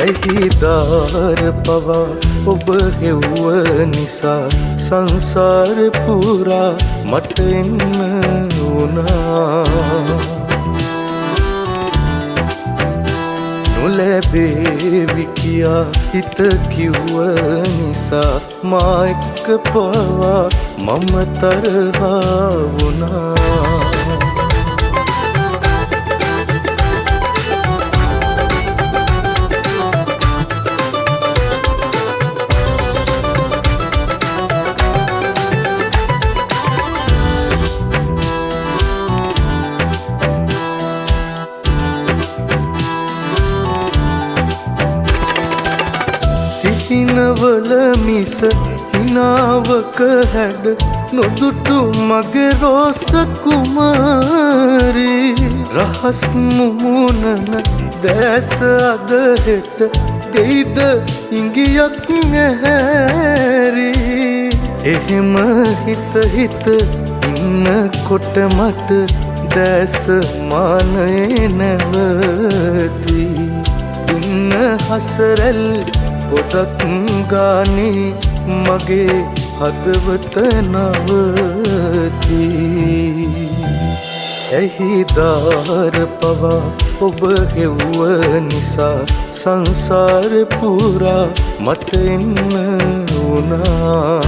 ඇහිදාර පවා ඔබ හෙව්ව නිසා සංසාර පුරා මට එන්න වුණා. නොලැබේවි කියා හිත කිව්ව නිසා මා එක්ක පවා මම තරහා වුණා. හිනවල මිස හිනාවක හැඩ නොදුටු මගේ රෝස කුමාරී. රහස් මුමුණන දැස අද හෙට දෙයිද ඉඟියක් නැහැරි. එහෙම හිත හිත ඉන්නකොට මට දැස මානයේ නැවති. ඉන්න හසරැල් පොතක් ගානේ මගේ හදවත නවති. ඇහිදාර පවා ඔබ හෙව්ව නිසා සංසාර පුරා මට එන්න වුණා.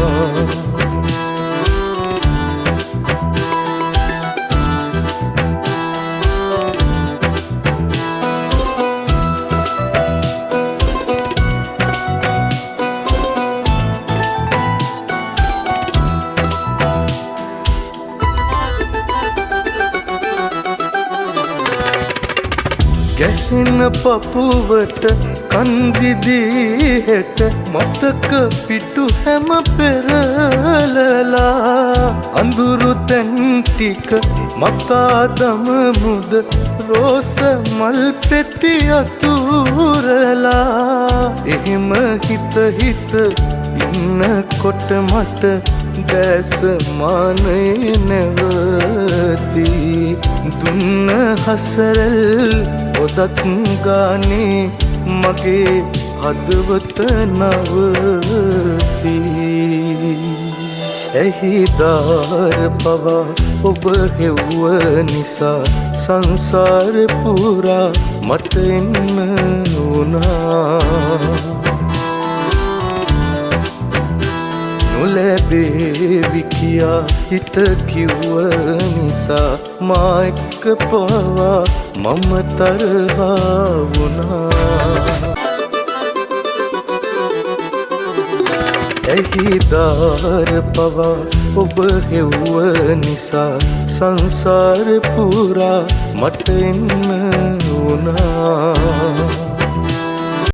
ගැහෙන පපුවට කන්දිදී හෙට මතක පිටු හැම පෙරලලා. අඳුරු තැන් ටික මකා දමමුද රෝස මල් පෙති අතුරලා. එහෙම හිත හිත ඉන්නකොට මට දැස මානයේ නැවති. දුන්න හසරල් පොදක් ගානේ මගේ හදවත නවති. ඇහිදාර පවා ඔබ හෙව්ව නිසා සංසාර පුරා මට එන්න වුණා. නොලැබේවි කියා හිත කිව්ව නිසා මා එක්ක පවා මම තරහා වුණා. ඇහිදාර පවා ඔබ හෙව්ව නිසා සංසාර පුරා මට එන්න වුණා.